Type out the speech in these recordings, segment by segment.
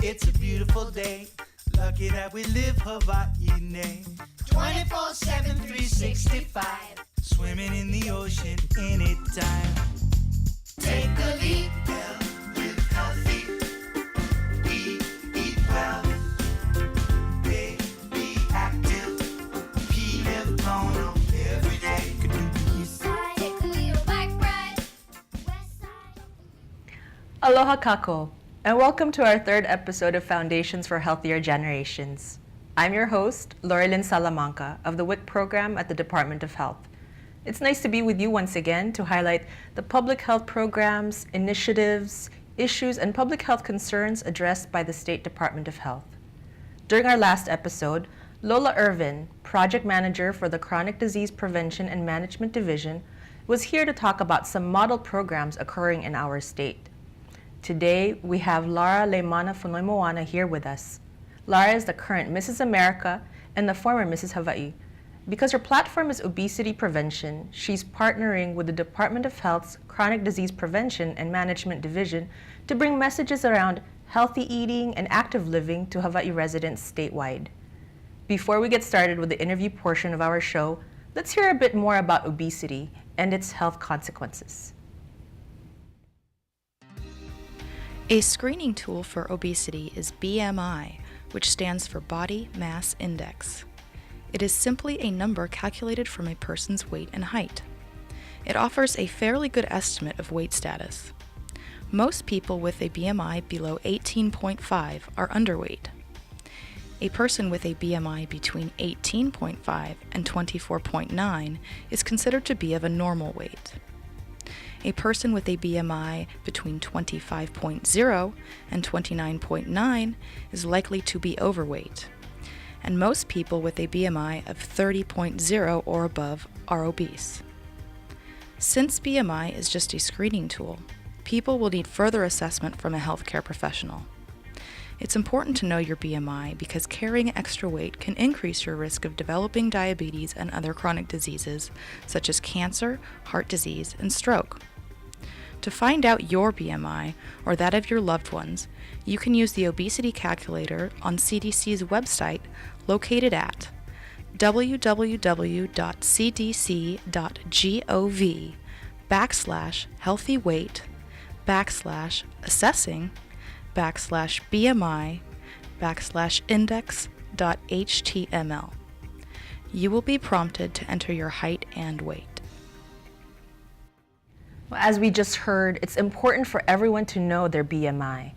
It's a beautiful day. Lucky that we live Hawaii. 24/7, 365. Swimming in the ocean anytime. Take the leap, live healthy. Eat well. Be active. Live on every day. Take a little bike ride. West side. Aloha kako, and welcome to our third episode of Foundations for Healthier Generations. I'm your host, Lara Leimana Salamanca of the WIC program at the Department of Health. It's nice to be with you once again to highlight the public health programs, initiatives, issues, and public health concerns addressed by the State Department of Health. During our last episode, Lola Irvin, Project Manager for the Chronic Disease Prevention and Management Division, was here to talk about some model programs occurring in our state. Today, we have Lara Leimana Fonoimoana here with us. Lara is the current Mrs. America and the former Mrs. Hawaii. Because her platform is obesity prevention, she's partnering with the Department of Health's Chronic Disease Prevention and Management Division to bring messages around healthy eating and active living to Hawaii residents statewide. Before we get started with the interview portion of our show, let's hear a bit more about obesity and its health consequences. A screening tool for obesity is BMI, which stands for Body Mass Index. It is simply a number calculated from a person's weight and height. It offers a fairly good estimate of weight status. Most people with a BMI below 18.5 are underweight. A person with a BMI between 18.5 and 24.9 is considered to be of a normal weight. A person with a BMI between 25.0 and 29.9 is likely to be overweight, and most people with a BMI of 30.0 or above are obese. Since BMI is just a screening tool, people will need further assessment from a healthcare professional. It's important to know your BMI because carrying extra weight can increase your risk of developing diabetes and other chronic diseases such as cancer, heart disease, and stroke. To find out your BMI or that of your loved ones, you can use the obesity calculator on CDC's website located at www.cdc.gov/healthyweight/BMI/index.html. You will be prompted to enter your height and weight. Well, as we just heard, it's important for everyone to know their BMI.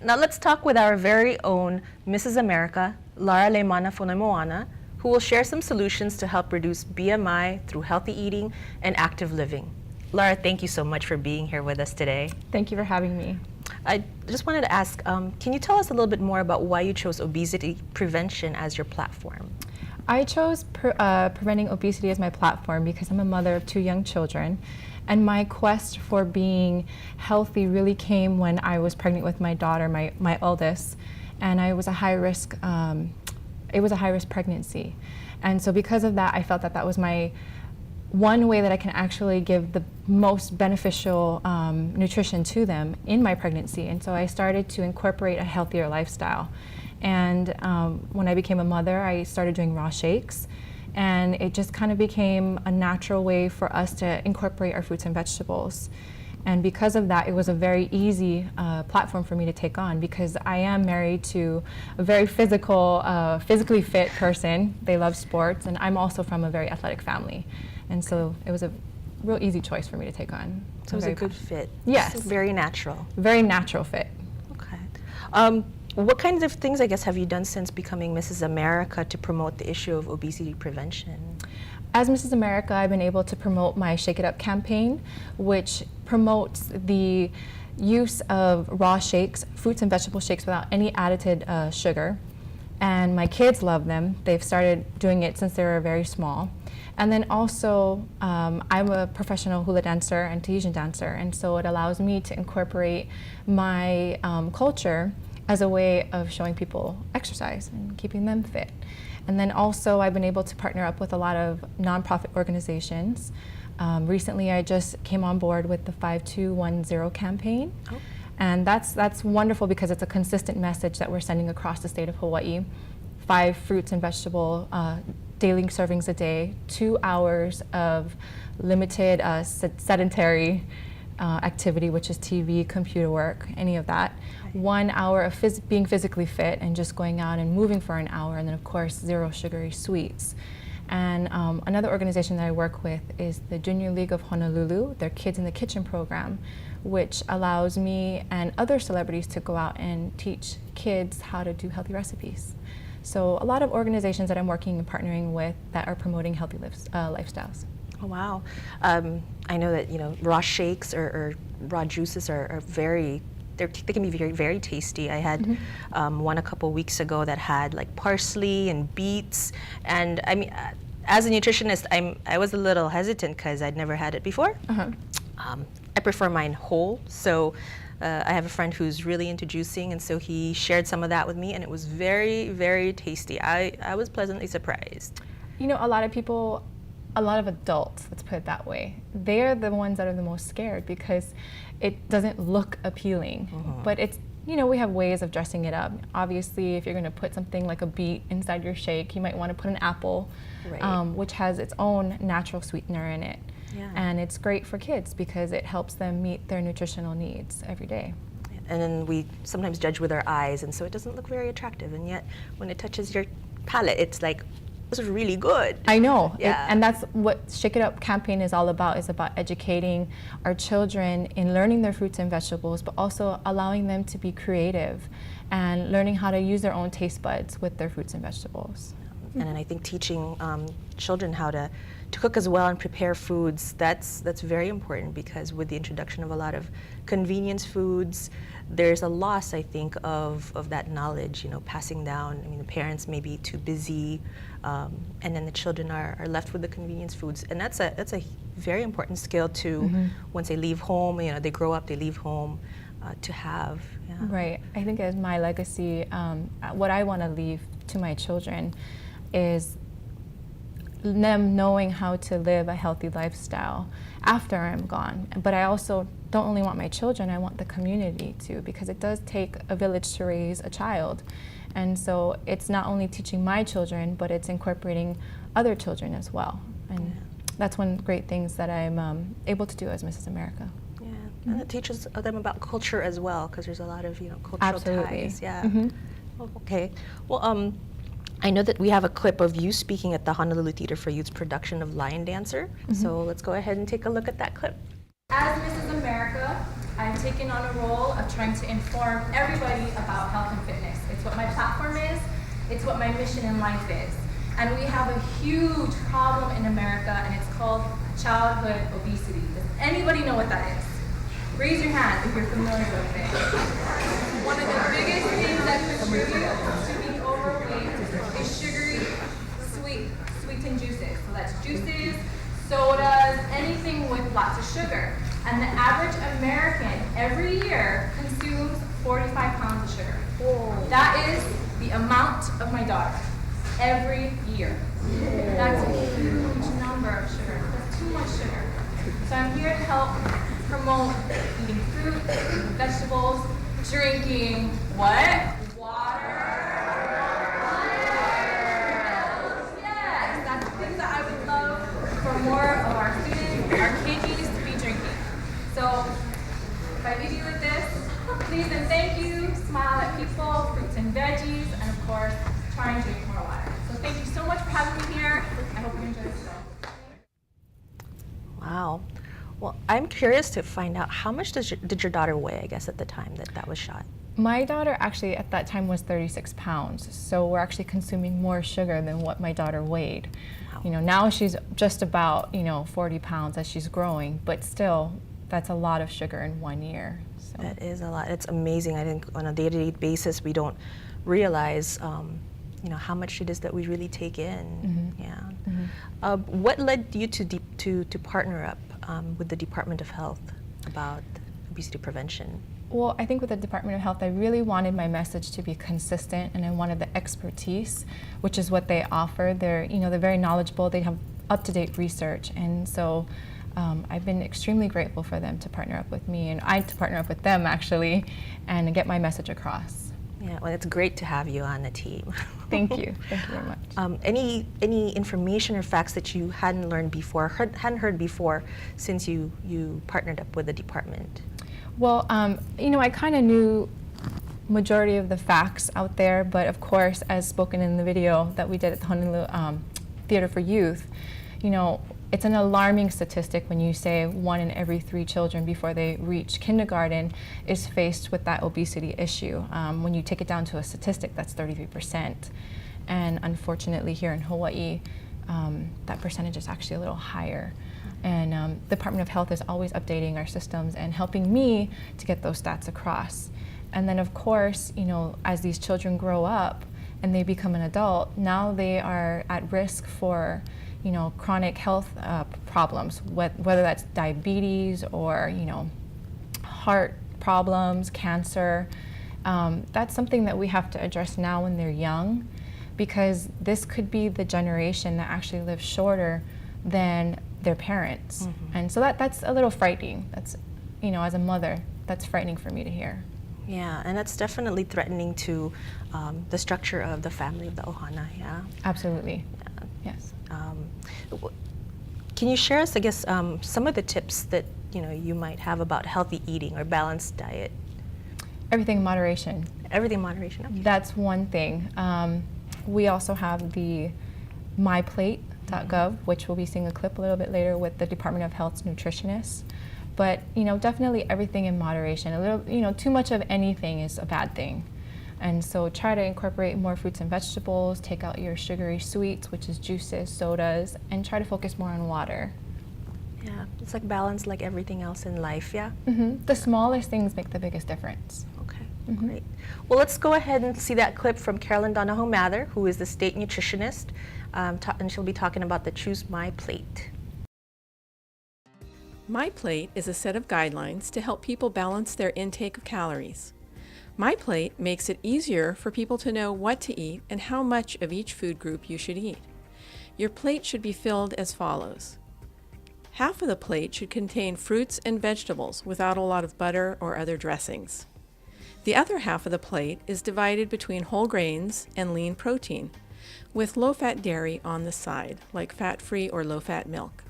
Now let's talk with our very own Mrs. America, Lara Leimana Fonoimoana, who will share some solutions to help reduce BMI through healthy eating and active living. Lara, thank you so much for being here with us today. Thank you for having me. I just wanted to ask, can you tell us a little bit more about why you chose obesity prevention as your platform? I chose preventing obesity as my platform because I'm a mother of 2 young children, and my quest for being healthy really came when I was pregnant with my daughter, my eldest, and it was a high risk pregnancy. And so because of that, I felt that that was my one way that I can actually give the most beneficial nutrition to them in my pregnancy. And so I started to incorporate a healthier lifestyle. And when I became a mother, I started doing raw shakes. And it just kind of became a natural way for us to incorporate our fruits and vegetables. And because of that, it was a very easy platform for me to take on because I am married to a very physically fit person. They love sports, and I'm also from a very athletic family. And so it was a real easy choice for me to take on. So it was a good fit. Yes. It's very natural. Very natural fit. Okay. What kinds of things, I guess, have you done since becoming Mrs. America to promote the issue of obesity prevention? As Mrs. America, I've been able to promote my Shake It Up campaign, which promotes the use of raw shakes, fruits and vegetable shakes without any added sugar. And my kids love them. They've started doing it since they were very small. And then also, I'm a professional hula dancer and Tahitian dancer, and so it allows me to incorporate my culture as a way of showing people exercise and keeping them fit. And then also I've been able to partner up with a lot of nonprofit organizations. Recently I just came on board with the 5210 campaign. And that's wonderful because it's a consistent message that we're sending across the state of Hawaii. 5 fruits and vegetable daily servings a day, 2 hours of limited sedentary activity, which is TV, computer work, any of that. 1 hour of being physically fit and just going out and moving for an hour, and then of course 0 sugary sweets. And another organization that I work with is the Junior League of Honolulu, their Kids in the Kitchen program, which allows me and other celebrities to go out and teach kids how to do healthy recipes. So a lot of organizations that I'm working and partnering with that are promoting healthy lifestyles. Oh, wow. I know that, raw shakes or raw juices are very, they can be very, very tasty. I had one a couple weeks ago that had like parsley and beets. And I mean, as a nutritionist, I was a little hesitant because I'd never had it before. I prefer mine whole. So I have a friend who's really into juicing, and so he shared some of that with me, and it was very, very tasty. I was pleasantly surprised. A lot of people, a lot of adults, let's put it that way, they're the ones that are the most scared because it doesn't look appealing. But it's, we have ways of dressing it up. Obviously, if you're going to put something like a beet inside your shake, you might want to put an apple, which has its own natural sweetener in it. Yeah. And it's great for kids because it helps them meet their nutritional needs every day. And then we sometimes judge with our eyes, and so it doesn't look very attractive. And yet, when it touches your palate, it's like, this is really good. I know. Yeah. And that's what Shake It Up campaign is all about, is about educating our children in learning their fruits and vegetables, but also allowing them to be creative and learning how to use their own taste buds with their fruits and vegetables. And then I think teaching children how to cook as well and prepare foods, that's very important, because with the introduction of a lot of convenience foods, there's a loss, I think, of that knowledge, passing down. I mean, the parents may be too busy, and then the children are left with the convenience foods. And that's a very important skill to, once they leave home, they grow up, they leave home, to have. Yeah. Right. I think as my legacy, what I want to leave to my children is them knowing how to live a healthy lifestyle after I'm gone. But I also don't only want my children, I want the community too, because it does take a village to raise a child. And so it's not only teaching my children, but it's incorporating other children as well. And that's one great things that I'm able to do as Mrs. America. Yeah, and it teaches them about culture as well, because there's a lot of cultural Absolutely. ties. Yeah. Oh, okay. Well, I know that we have a clip of you speaking at the Honolulu Theater for Youth's production of Lion Dancer. So let's go ahead and take a look at that clip. As Mrs. America, I've taken on a role of trying to inform everybody about health and fitness. It's what my platform is, it's what my mission in life is. And we have a huge problem in America, and it's called childhood obesity. Does anybody know what that is? Raise your hand if you're familiar with it. One of the biggest things that contribute to being overweight is sugary, sweetened juices. So that's juices, sodas, anything with lots of sugar. And the average American every year consumes 45 pounds of sugar. That is the amount of my daughter every year. That's a huge number of sugar. That's too much sugar. So I'm here to help promote eating fruit, vegetables, drinking what? Water. Yes, that's the things that I would love for more of our students, our kiddies to be drinking. So if I leave you with this, please and thank you, smile at people, fruits and veggies, and of course, try and drink more water. So thank you so much for having me here. I hope you enjoy the show. Wow. Well, I'm curious to find out, how much did your daughter weigh, I guess, at the time that was shot? My daughter actually at that time was 36 pounds, so we're actually consuming more sugar than what my daughter weighed. Wow. Now she's just about 40 pounds as she's growing, but still, that's a lot of sugar in 1 year. So. That is a lot. It's amazing. I think on a day-to-day basis, we don't realize how much it is that we really take in. Yeah. What led you to partner up with the Department of Health about obesity prevention? Well, I think with the Department of Health, I really wanted my message to be consistent, and I wanted the expertise, which is what they offer. They're very knowledgeable. They have up-to-date research, and so I've been extremely grateful for them to partner up with me, and I to partner up with them actually, and get my message across. Yeah, well, it's great to have you on the team. Thank you very much. Any information or facts that you hadn't learned before, hadn't heard before, since you partnered up with the department? Well, you know, I kind of knew majority of the facts out there, but of course, as spoken in the video that we did at the Honolulu Theater for Youth, you know, it's an alarming statistic when you say 1 in every 3 children before they reach kindergarten is faced with that obesity issue. When you take it down to a statistic, that's 33%. And unfortunately here in Hawaii, that percentage is actually a little higher. And the Department of Health is always updating our systems and helping me to get those stats across. And then of course, you know, as these children grow up and they become an adult, now they are at risk for, you know, chronic health problems, whether that's diabetes or, you know, heart problems, cancer. That's something that we have to address now when they're young, because this could be the generation that actually lives shorter than their parents. Mm-hmm. And so that's a little frightening. That's, you know, as a mother, that's frightening for me to hear. Yeah, and that's definitely threatening to the structure of the family of the ohana, yeah? Absolutely, Yeah. yes. Can you share us, I guess, some of the tips that, you know, you might have about healthy eating or balanced diet? Everything in moderation. Everything in moderation, okay. That's one thing. We also have the myplate.gov, which we'll be seeing a clip a little bit later with the Department of Health's nutritionists. But, you know, definitely everything in moderation. A little, you know, too much of anything is a bad thing. And so try to incorporate more fruits and vegetables, take out your sugary sweets, which is juices, sodas, and try to focus more on water. Yeah, it's like balance like everything else in life, yeah? Mm-hmm. The smallest things make the biggest difference. Okay, Mm-hmm. great. Well, let's go ahead and see that clip from Carolyn Donahoe Mather, who is the state nutritionist, and she'll be talking about the Choose My Plate. My Plate is a set of guidelines to help people balance their intake of calories. My Plate makes it easier for people to know what to eat and how much of each food group you should eat. Your plate should be filled as follows. Half of the plate should contain fruits and vegetables without a lot of butter or other dressings. The other half of the plate is divided between whole grains and lean protein, with low-fat dairy on the side, like fat-free or low-fat milk.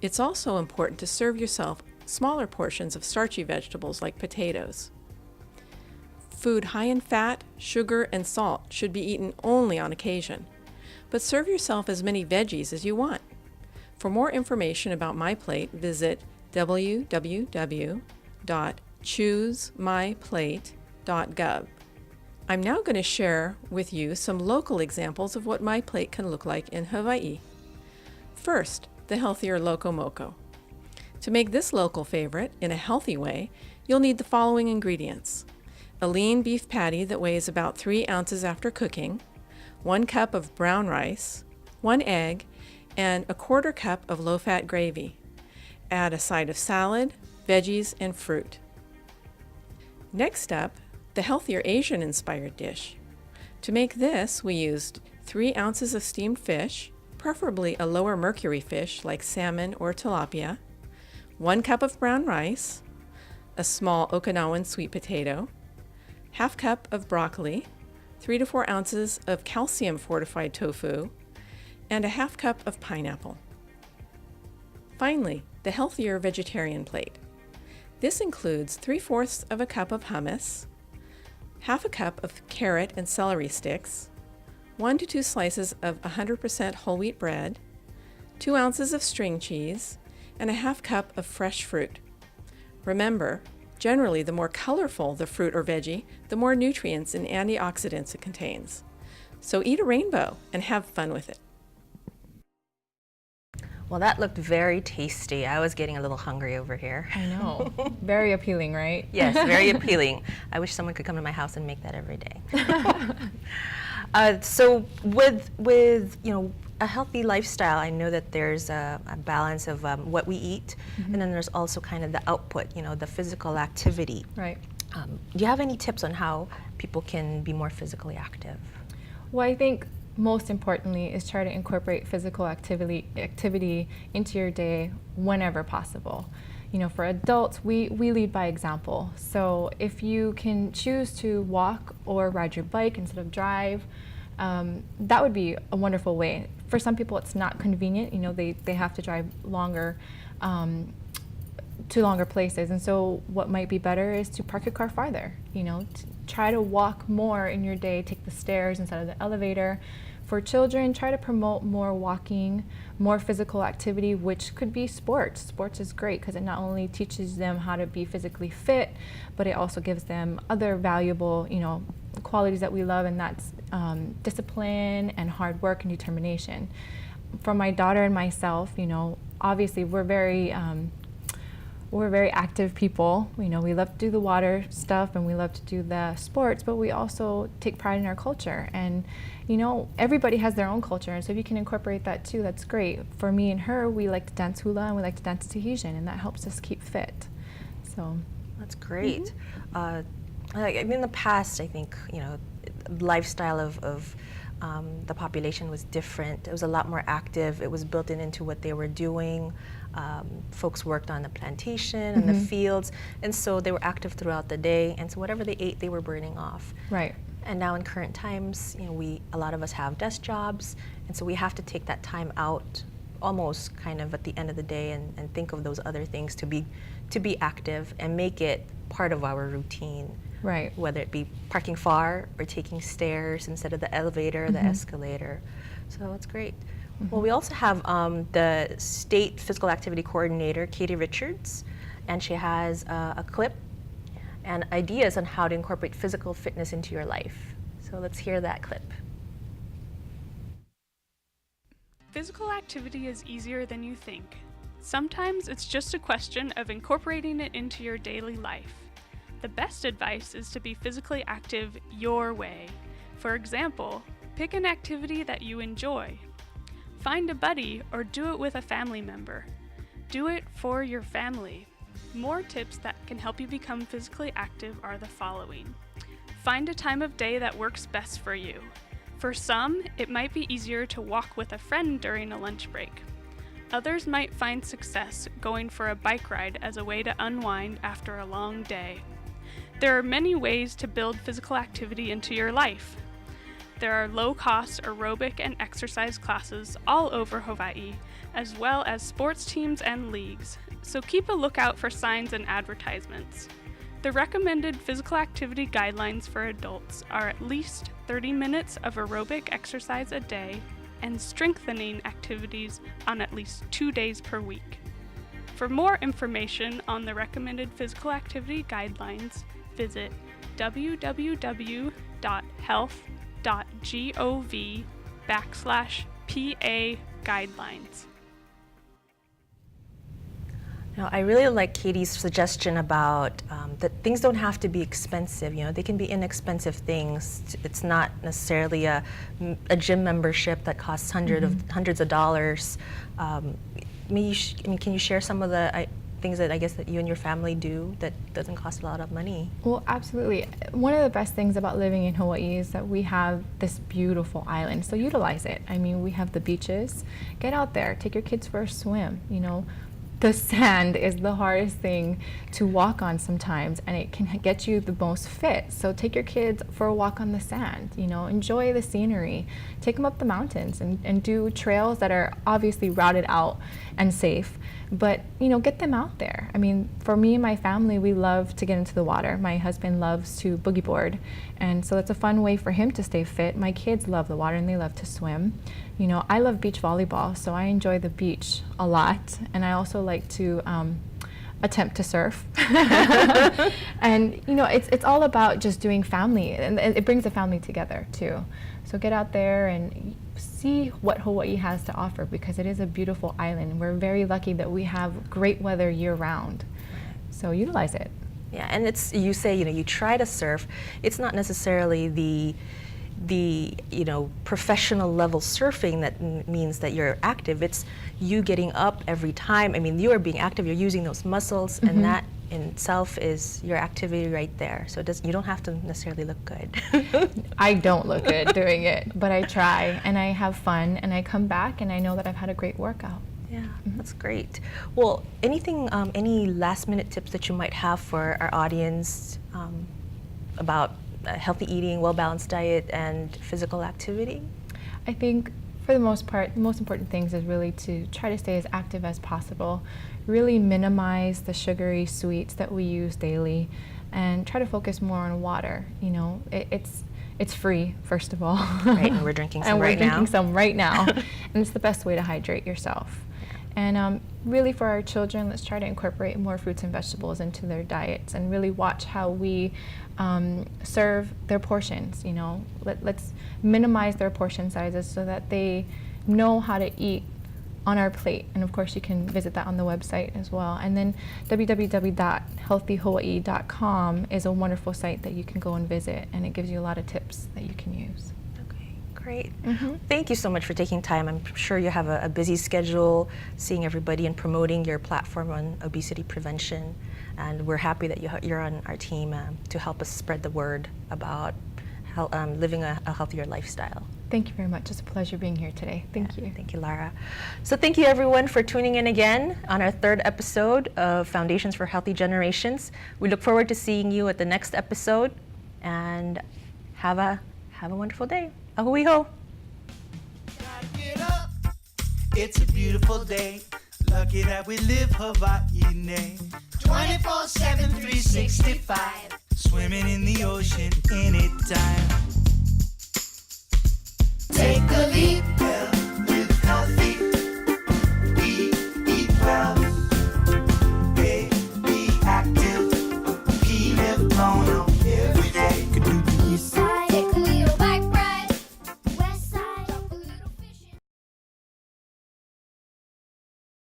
It's also important to serve yourself smaller portions of starchy vegetables like potatoes. Food high in fat, sugar, and salt should be eaten only on occasion, but serve yourself as many veggies as you want. For more information about My Plate, visit www.choosemyplate.gov. I'm now going to share with you some local examples of what My Plate can look like in Hawaii. First, the healthier Loco Moco. To make this local favorite in a healthy way, you'll need the following ingredients: a lean beef patty that weighs about 3 ounces after cooking, 1 cup of brown rice, 1 egg, and a 1/4 cup of low-fat gravy. Add a side of salad, veggies, and fruit. Next up, the healthier Asian-inspired dish. To make this, we used 3 ounces of steamed fish, preferably a lower mercury fish like salmon or tilapia, 1 cup of brown rice, a small Okinawan sweet potato, 1/2 cup of broccoli, 3 to 4 ounces of calcium-fortified tofu, and a 1/2 cup of pineapple. Finally, the healthier vegetarian plate. This includes 3/4 of a cup of hummus, 1/2 cup of carrot and celery sticks, 1 to 2 slices of 100% whole wheat bread, 2 ounces of string cheese, and a 1/2 cup of fresh fruit. Remember, generally the more colorful the fruit or veggie, the more nutrients and antioxidants it contains. So eat a rainbow and have fun with it. Well, that looked very tasty. I was getting a little hungry over here. I know. Very appealing, right? Yes, very appealing. I wish someone could come to my house and make that every day. So with you know, a healthy lifestyle, I know that there's a balance of what we eat, and then there's also kind of the output, you know, the physical activity. Right. Do you have any tips on how people can be more physically active? Well, I think most importantly is try to incorporate physical activity into your day whenever possible. You know, for adults, we lead by example. So if you can choose to walk or ride your bike instead of drive, that would be a wonderful way. For some people, it's not convenient. You know, they have to drive longer, to longer places. And so what might be better is to park your car farther. You know, try to walk more in your day, take the stairs instead of the elevator. For children, try to promote more walking, more physical activity, which could be sports. Sports is great because it not only teaches them how to be physically fit, but it also gives them other valuable, you know, qualities that we love, and that's discipline and hard work and determination. For my daughter and myself, you know, obviously we're very active people. You know, we love to do the water stuff and we love to do the sports, but we also take pride in our culture. And, you know, everybody has their own culture, and so if you can incorporate that too, that's great. For me and her, we like to dance hula and we like to dance Tahitian, and that helps us keep fit. So That's great. Like in the past, I think, you know, lifestyle of the population was different. It was a lot more active. It was built into what they were doing. Folks worked on the plantation and the fields, and so they were active throughout the day. And so whatever they ate, they were burning off. right. And now in current times, you know, a lot of us have desk jobs, and so we have to take that time out, almost kind of at the end of the day, and think of those other things to be active and make it part of our routine. Right. Whether it be parking far or taking stairs instead of the elevator or the escalator. So it's great. Well, we also have the State Physical Activity Coordinator, Katie Richards, and she has a clip and ideas on how to incorporate physical fitness into your life. So let's hear that clip. Physical activity is easier than you think. Sometimes it's just a question of incorporating it into your daily life. The best advice is to be physically active your way. For example, pick an activity that you enjoy. Find a buddy or do it with a family member. Do it for your family. More tips that can help you become physically active are the following. Find a time of day that works best for you. For some, it might be easier to walk with a friend during a lunch break. Others might find success going for a bike ride as a way to unwind after a long day. There are many ways to build physical activity into your life. There are low-cost aerobic and exercise classes all over Hawaii, as well as sports teams and leagues, so keep a lookout for signs and advertisements. The recommended physical activity guidelines for adults are at least 30 minutes of aerobic exercise a day and strengthening activities on at least 2 days per week. For more information on the recommended physical activity guidelines, visit www.health.gov/PA guidelines. Now, I really like Katie's suggestion about that things don't have to be expensive. You know, they can be inexpensive things. It's not necessarily a gym membership that costs hundreds of dollars. Can you share some of the things that I guess that you and your family do that doesn't cost a lot of money? Well, absolutely. One of the best things about living in Hawaii is that we have this beautiful island, so utilize it. I mean, we have the beaches. Get out there, take your kids for a swim, you know. The sand is the hardest thing to walk on sometimes, and it can get you the most fit. So take your kids for a walk on the sand, you know, enjoy the scenery. Take them up the mountains and do trails that are obviously routed out and safe, but, you know, get them out there. I mean, for me and my family, we love to get into the water. My husband loves to boogie board, and so it's a fun way for him to stay fit. My kids love the water and they love to swim. You know, I love beach volleyball, so I enjoy the beach a lot, and I also like to attempt to surf. And, you know, it's all about just doing family, and it brings the family together too. So get out there and see what Hawaii has to offer, because it is a beautiful island. We're very lucky that we have great weather year-round, so utilize it. Yeah, and it's, you say, you know, you try to surf. It's not necessarily the you know, professional level surfing that means that you're active. It's you getting up every time. I mean, you are being active, you're using those muscles, and that in itself is your activity right there. So you don't have to necessarily look good. I don't look good doing it, but I try and I have fun and I come back and I know that I've had a great workout. Yeah, that's great. Well, any last minute tips that you might have for our audience about healthy eating, well-balanced diet, and physical activity? I think for the most part, the most important things is really to try to stay as active as possible, really minimize the sugary sweets that we use daily, and try to focus more on water. You know, it's free, first of all. Right, and we're drinking some and we're right drinking now. some right now, and it's the best way to hydrate yourself. And really for our children, let's try to incorporate more fruits and vegetables into their diets and really watch how we serve their portions. You know, let's minimize their portion sizes so that they know how to eat on our plate. And of course, you can visit that on the website as well. And then www.healthyhawaii.com is a wonderful site that you can go and visit, and it gives you a lot of tips that you can use. Great. Thank you so much for taking time. I'm sure you have a busy schedule, seeing everybody and promoting your platform on obesity prevention. And we're happy that you're on our team to help us spread the word about living a healthier lifestyle. Thank you very much. It's a pleasure being here today. Thank you. Thank you, Lara. So thank you, everyone, for tuning in again on our third episode of Foundations for Healthy Generations. We look forward to seeing you at the next episode, and have a wonderful day. Ahui ho! Gotta get up. It's a beautiful day. Lucky that we live Hawaii. 24/7, 365. Swimming in the ocean anytime. Take a leap.